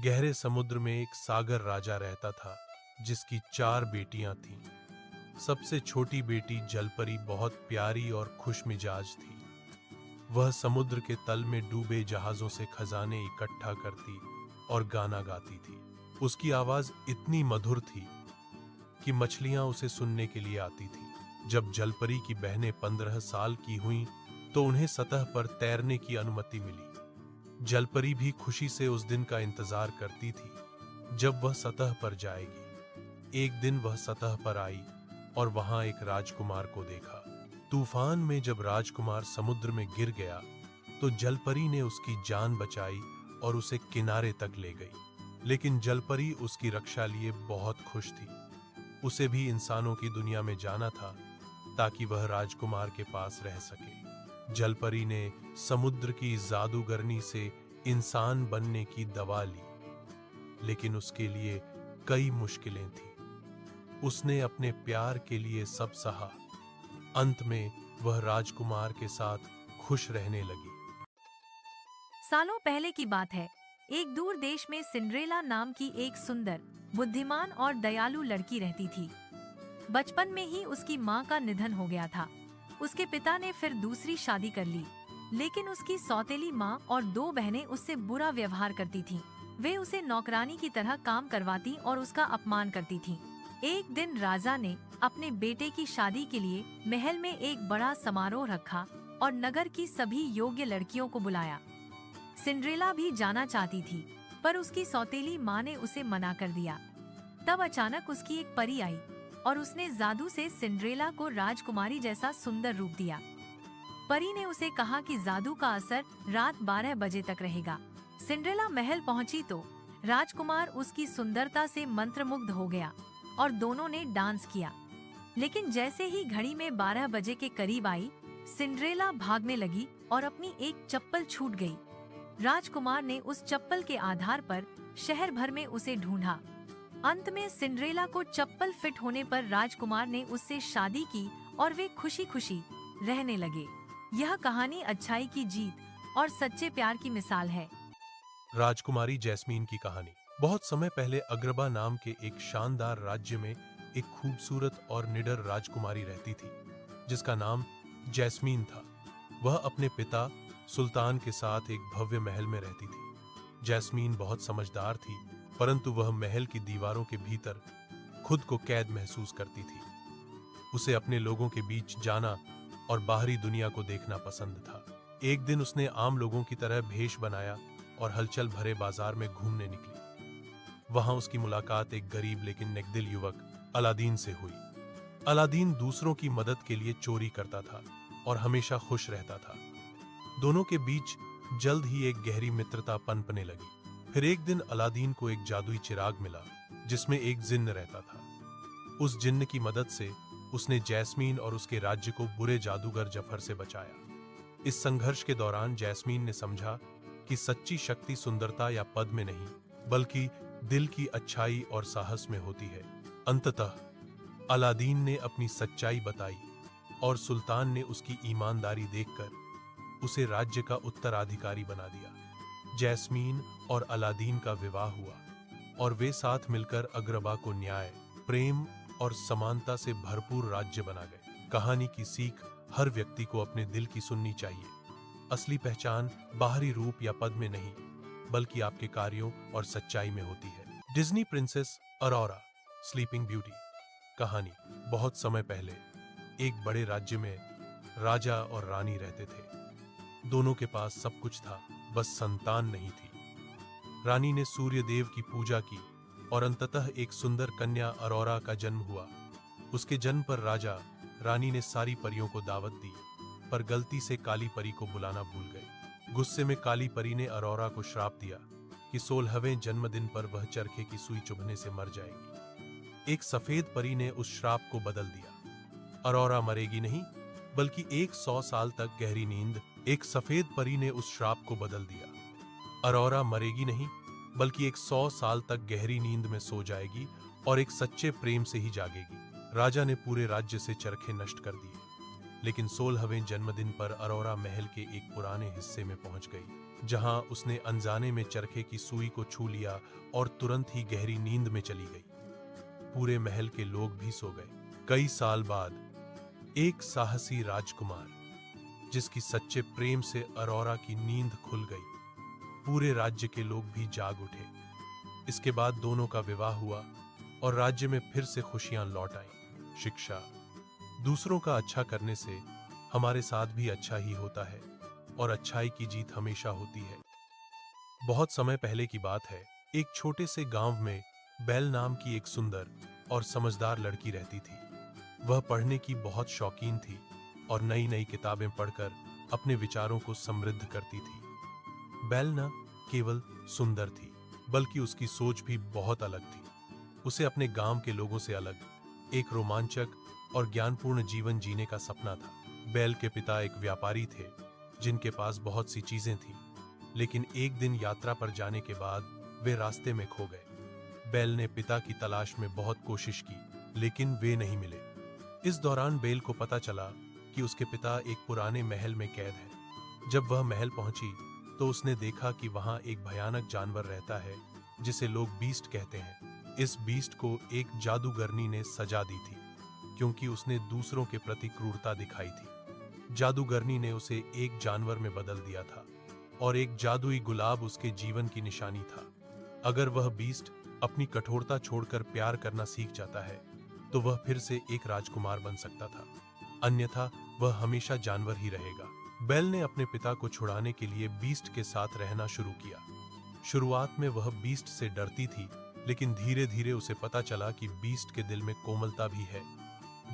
गहरे समुद्र में एक सागर राजा रहता था जिसकी 4 बेटियां थीं। सबसे छोटी बेटी जलपरी बहुत प्यारी और खुशमिजाज थी। वह समुद्र के तल में डूबे जहाजों से खजाने इकट्ठा करती और गाना गाती थी। उसकी आवाज इतनी मधुर थी कि मछलियां उसे सुनने के लिए आती थीं। जब जलपरी की बहनें 15 साल की हुईं तो उन्हें सतह पर तैरने की अनुमति मिली। जलपरी भी खुशी से उस दिन का इंतजार करती थी जब वह सतह पर जाएगी। एक दिन वह सतह पर आई और वहां एक राजकुमार को देखा। तूफान में जब राजकुमार समुद्र में गिर गया तो जलपरी ने उसकी जान बचाई और उसे किनारे तक ले गई। लेकिन जलपरी उसकी रक्षा लिए बहुत खुश थी। उसे भी इंसानों की दुनिया में जाना था ताकि वह राजकुमार के पास रह सके। जलपरी ने समुद्र की जादूगरनी से इंसान बनने की दवा ली, लेकिन उसके लिए कई मुश्किलें थीं। उसने अपने प्यार के लिए सब सहा। अंत में वह राजकुमार के साथ खुश रहने लगी। सालों पहले की बात है। एक दूर देश में सिंड्रेला नाम की एक सुंदर, बुद्धिमान और दयालु लड़की रहती थी। बचपन में ही उसकी माँ का निधन हो गया था। उसके पिता ने फिर दूसरी शादी कर ली, लेकिन उसकी सौतेली माँ और 2 बहनें उससे बुरा व्यवहार करती थीं। वे उसे नौकरानी की तरह काम करवाती और उसका अपमान करती थीं। एक दिन राजा ने अपने बेटे की शादी के लिए महल में एक बड़ा समारोह रखा और नगर की सभी योग्य लड़कियों को बुलाया। सिंड्रेला भी जाना चाहती थी, पर उसकी सौतेली माँ ने उसे मना कर दिया। तब अचानक उसकी एक परी आई और उसने जादू से सिंड्रेला को राजकुमारी जैसा सुंदर रूप दिया। परी ने उसे कहा कि जादू का असर रात 12 बजे तक रहेगा। सिंड्रेला महल पहुंची तो राजकुमार उसकी सुंदरता से मंत्रमुग्ध हो गया और दोनों ने डांस किया। लेकिन जैसे ही घड़ी में 12 बजे के करीब आई, सिंड्रेला भागने लगी और अपनी एक चप्पल छूट गई। राजकुमार ने उस चप्पल के आधार पर शहर भर में उसे ढूंढा। अंत में सिंड्रेला को चप्पल फिट होने पर राजकुमार ने उससे शादी की और वे खुशी खुशी रहने लगे। यह कहानी अच्छाई की जीत और सच्चे प्यार की मिसाल है। राजकुमारी जैस्मीन की कहानी। बहुत समय पहले अग्रबा नाम के एक शानदार राज्य में एक खूबसूरत और निडर राजकुमारी रहती थी जिसका नाम जैस्मीन था। वह अपने पिता सुल्तान के साथ एक भव्य महल में रहती थी। जैस्मीन बहुत समझदार थी, परंतु वह महल की दीवारों के भीतर खुद को कैद महसूस करती थी। उसे अपने लोगों के बीच जाना और बाहरी दुनिया को देखना पसंद था। एक दिन उसने आम लोगों की तरह भेष बनाया और हलचल भरे बाजार में घूमने निकली। वहां उसकी मुलाकात एक गरीब लेकिन नेकदिल युवक अलादीन से हुई। अलादीन दूसरों की मदद के लिए चोरी करता था और हमेशा खुश रहता था। दोनों के बीच जल्द ही एक गहरी मित्रता पनपने लगी। फिर एक दिन अलादीन को एक जादुई चिराग मिला जिसमें एक जिन्न रहता था। उस जिन्न की मदद से उसने जैस्मीन और उसके राज्य को बुरे जादूगर जफर से बचाया। इस संघर्ष के दौरान जैस्मीन ने समझा कि सच्ची शक्ति सुंदरता या पद में नहीं, बल्कि दिल की अच्छाई और साहस में होती है। अंततः अलादीन ने अपनी सच्चाई बताई और सुल्तान ने उसकी ईमानदारी देखकर उसे राज्य का उत्तराधिकारी बना दिया। जैस्मीन और अलादीन का विवाह हुआ और वे साथ मिलकर अग्रबा को न्याय, प्रेम और समानता से भरपूर राज्य बना गए। कहानी की सीख हर व्यक्ति को अपने दिल की सुननी चाहिए। असली पहचान बाहरी रूप या पद में नहीं, बल्कि आपके कार्यों और सच्चाई में होती है। Disney princess Arora, sleeping beauty. कहानी। बहुत समय पहले एक बड़े राज्य में राजा और रानी रहते थे। दोनों के पास सब कुछ था, बस संतान नहीं थी। रानी ने सूर्य देव की पूजा की और अंततः एक सुंदर कन्या अरोरा का जन्म हुआ। उसके जन्म पर राजा रानी ने सारी परियों को दावत दी, पर गलती से काली परी को बुलाना भूल गए। गुस्से में काली परी ने अरोरा को श्राप दिया कि 16वें जन्मदिन पर वह चरखे की सुई चुभने से मर जाएगी। एक सफेद परी ने उस श्राप को बदल दिया। अरोरा मरेगी नहीं, बल्कि 100 साल तक गहरी नींद। एक सफेद परी ने उस श्राप को बदल दिया। अरोरा मरेगी नहीं, बल्कि 100 साल तक गहरी नींद में सो जाएगी और एक सच्चे प्रेम से ही जागेगी। राजा ने पूरे राज्य से चरखे नष्ट कर दिए। लेकिन 16वें जन्मदिन पर अरोरा महल के एक पुराने हिस्से में पहुंच गई, जहां उसने अनजाने में चरखे की सुई को छू लिया और तुरंत ही गहरी नींद में चली गई। पूरे महल के लोग भी सो गए। कई साल बाद एक साहसी राजकुमार, जिसकी सच्चे प्रेम से अरोरा की नींद खुल गई, पूरे राज्य के लोग भी जाग उठे। इसके बाद दोनों का विवाह हुआ और राज्य में फिर से खुशियां लौट आईं। शिक्षा: दूसरों का अच्छा करने से हमारे साथ भी अच्छा ही होता है और अच्छाई की जीत हमेशा होती है। बहुत समय पहले की बात है, एक छोटे से गांव में बेल नाम की एक सुंदर और समझदार लड़की रहती थी। वह पढ़ने की बहुत शौकीन थी और नई नई किताबें पढ़कर अपने विचारों को समृद्ध करती थी। बेल न केवल सुंदर थी, बल्कि उसकी सोच भी बहुत अलग थी। उसे अपने गांव के लोगों से अलग एक रोमांचक और ज्ञानपूर्ण जीवन जीने का सपना था। बेल के पिता एक व्यापारी थे, जिनके पास बहुत सी चीजें थीं, लेकिन एक दिन यात्रा पर जाने के बाद वे रास्ते में खो गए। बेल ने पिता की तलाश में बहुत कोशिश की, लेकिन वे नहीं मिले। इस दौरान बेल को पता चला कि उसके पिता एक पुराने महल में कैद है। जब वह महल पहुंची तो उसने देखा कि वहां एक भयानक जानवर रहता है, जिसे लोग बीस्ट कहते हैं। इस बीस्ट को एक जादूगरनी ने सजा दी थी, क्योंकि उसने दूसरों के प्रति क्रूरता दिखाई थी। जादूगरनी ने उसे एक जानवर में बदल दिया था और एक जादुई गुलाब उसके जीवन की निशानी था। अगर वह बीस्ट अपनी कठोरता छोड़कर प्यार करना सीख जाता है, तो वह फिर से एक राजकुमार बन सकता था, अन्यथा वह हमेशा जानवर ही रहेगा। बेल ने अपने पिता को छुड़ाने के लिए बीस्ट के साथ रहना शुरू किया। शुरुआत में वह बीस्ट से डरती थी, लेकिन धीरे धीरे उसे पता चला कि बीस्ट के दिल में कोमलता भी है।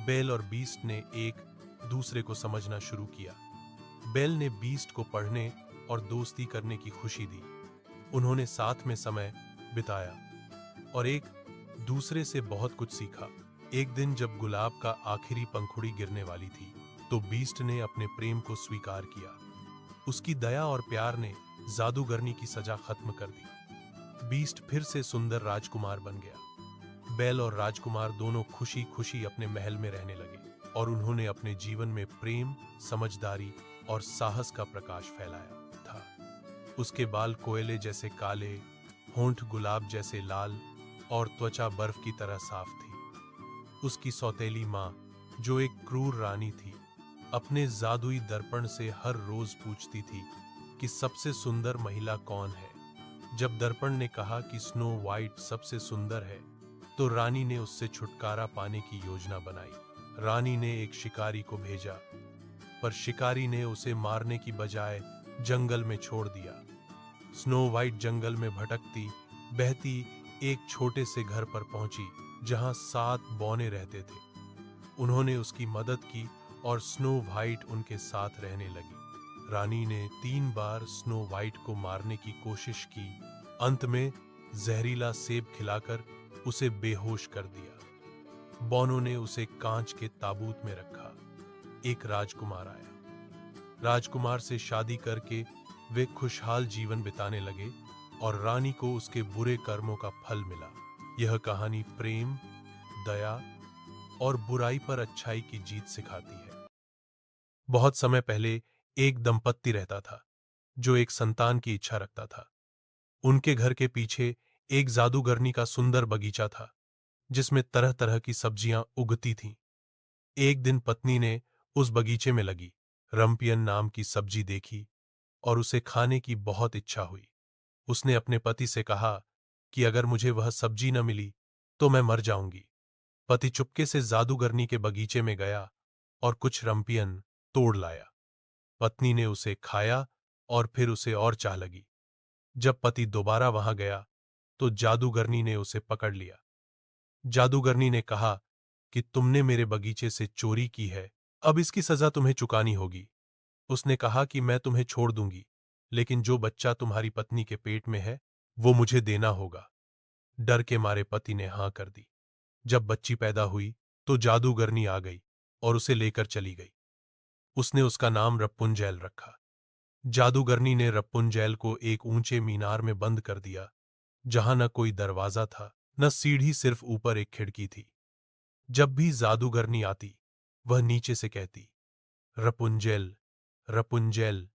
बेल और बीस्ट ने एक दूसरे को समझना शुरू किया। बेल ने बीस्ट को पढ़ने और दोस्ती करने की खुशी दी। उन्होंने साथ में समय बिताया और एक दूसरे से बहुत कुछ सीखा। एक दिन जब गुलाब का आखिरी पंखुड़ी गिरने वाली थी, तो बीस्ट ने अपने प्रेम को स्वीकार किया। उसकी दया और प्यार ने जादूगरनी की सजा खत्म कर दी। बीस्ट फिर से सुंदर राजकुमार बन गया। बेल और राजकुमार दोनों खुशी खुशी अपने महल में रहने लगे और उन्होंने अपने जीवन में प्रेम, समझदारी और साहस का प्रकाश फैलाया था। उसके बाल कोयले जैसे काले, होंठ गुलाब जैसे लाल और त्वचा बर्फ की तरह साफ थी। उसकी सौतेली माँ, जो एक क्रूर रानी थी, अपने जादुई दर्पण से हर रोज पूछती थी कि सबसे सुंदर महिला कौन है। जब दर्पण ने कहा कि स्नो वाइट सबसे सुंदर है, तो रानी ने उससे छुटकारा पाने की योजना बनाई। रानी ने एक शिकारी को भेजा, पर शिकारी ने उसे मारने की बजाय जंगल में छोड़ दिया। स्नो वाइट जंगल में भटकती बहती एक छोटे से घर पर पहुंची, जहां 7 बौने रहते थे। उन्होंने उसकी मदद की और स्नो वाइट उनके साथ रहने लगी। रानी ने 3 बार स्नो वाइट को मारने की कोशिश की। अंत में जहरीला सेब खिलाकर उसे बेहोश कर दिया। बौनों ने उसे कांच के ताबूत में रखा। एक राजकुमार आया। राजकुमार से शादी करके वे खुशहाल जीवन बिताने लगे और रानी को उसके बुरे कर्मों का फल मिला। यह कहानी प्रेम, दया और बुराई पर अच्छाई की जीत सिखाती है। बहुत समय पहले एक दंपत्ति रहता था, जो एक संतान की इच्छा रखता था। उनके घर के पीछे एक जादूगरनी का सुंदर बगीचा था, जिसमें तरह तरह की सब्जियां उगती थीं। एक दिन पत्नी ने उस बगीचे में लगी रम्पियन नाम की सब्जी देखी और उसे खाने की बहुत इच्छा हुई। उसने अपने पति से कहा कि अगर मुझे वह सब्जी न मिली तो मैं मर जाऊंगी। पति चुपके से जादूगरनी के बगीचे में गया और कुछ रम्पियन तोड़ लाया। पत्नी ने उसे खाया और फिर उसे और चाह लगी। जब पति दोबारा वहां गया तो जादूगरनी ने उसे पकड़ लिया। जादूगरनी ने कहा कि तुमने मेरे बगीचे से चोरी की है, अब इसकी सजा तुम्हें चुकानी होगी। उसने कहा कि मैं तुम्हें छोड़ दूंगी, लेकिन जो बच्चा तुम्हारी पत्नी के पेट में है वो मुझे देना होगा। डर के मारे पति ने हां कर दी। जब बच्ची पैदा हुई तो जादूगरनी आ गई और उसे लेकर चली गई। उसने उसका नाम रपुंजैल रखा। जादूगरनी ने रपुंजैल को एक ऊंचे मीनार में बंद कर दिया, जहां न कोई दरवाजा था न सीढ़ी, सिर्फ ऊपर एक खिड़की थी। जब भी जादूगरनी आती, वह नीचे से कहती, रपुंजेल, रपुंजेल,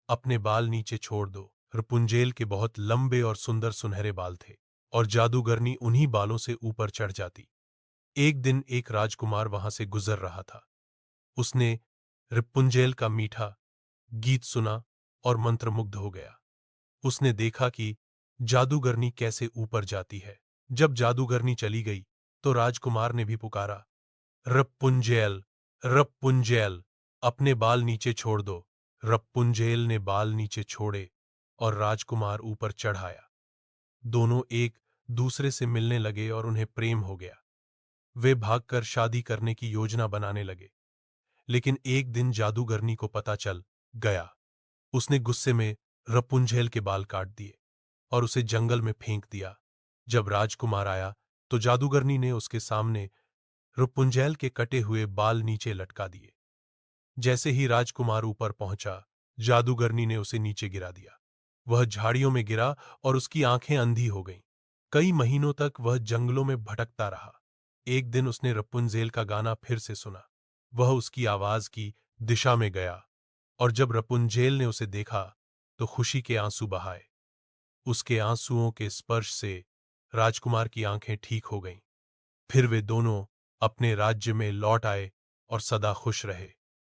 अपने बाल नीचे छोड़ दो। रपुंजेल के बहुत लंबे और सुंदर सुनहरे बाल थे और जादूगरनी उन्हीं बालों से ऊपर चढ़ जाती। एक दिन एक राजकुमार वहां से गुजर रहा था। उसने रपुंजेल का मीठा गीत सुना और मंत्रमुग्ध हो गया। उसने देखा कि जादूगरनी कैसे ऊपर जाती है। जब जादूगरनी चली गई तो राजकुमार ने भी पुकारा, रपुंजेल, रपुंजेल, अपने बाल नीचे छोड़ दो। रपुंजेल ने बाल नीचे छोड़े और राजकुमार ऊपर चढ़ आया। दोनों एक दूसरे से मिलने लगे और उन्हें प्रेम हो गया। वे भागकर शादी करने की योजना बनाने लगे। लेकिन एक दिन जादूगरनी को पता चल गया। उसने गुस्से में रपुंजेल के बाल काट दिए और उसे जंगल में फेंक दिया। जब राजकुमार आया तो जादूगरनी ने उसके सामने रपुंजेल के कटे हुए बाल नीचे लटका दिए। जैसे ही राजकुमार ऊपर पहुंचा, जादूगरनी ने उसे नीचे गिरा दिया। वह झाड़ियों में गिरा और उसकी आंखें अंधी हो गईं। कई महीनों तक वह जंगलों में भटकता रहा। एक दिन उसने रपुंजेल का गाना फिर से सुना। वह उसकी आवाज की दिशा में गया और जब रपुंजेल ने उसे देखा तो खुशी के आंसू बहाए। उसके आंसुओं के स्पर्श से राजकुमार की आंखें ठीक हो गईं। फिर वे दोनों अपने राज्य में लौट आए और सदा खुश रहे।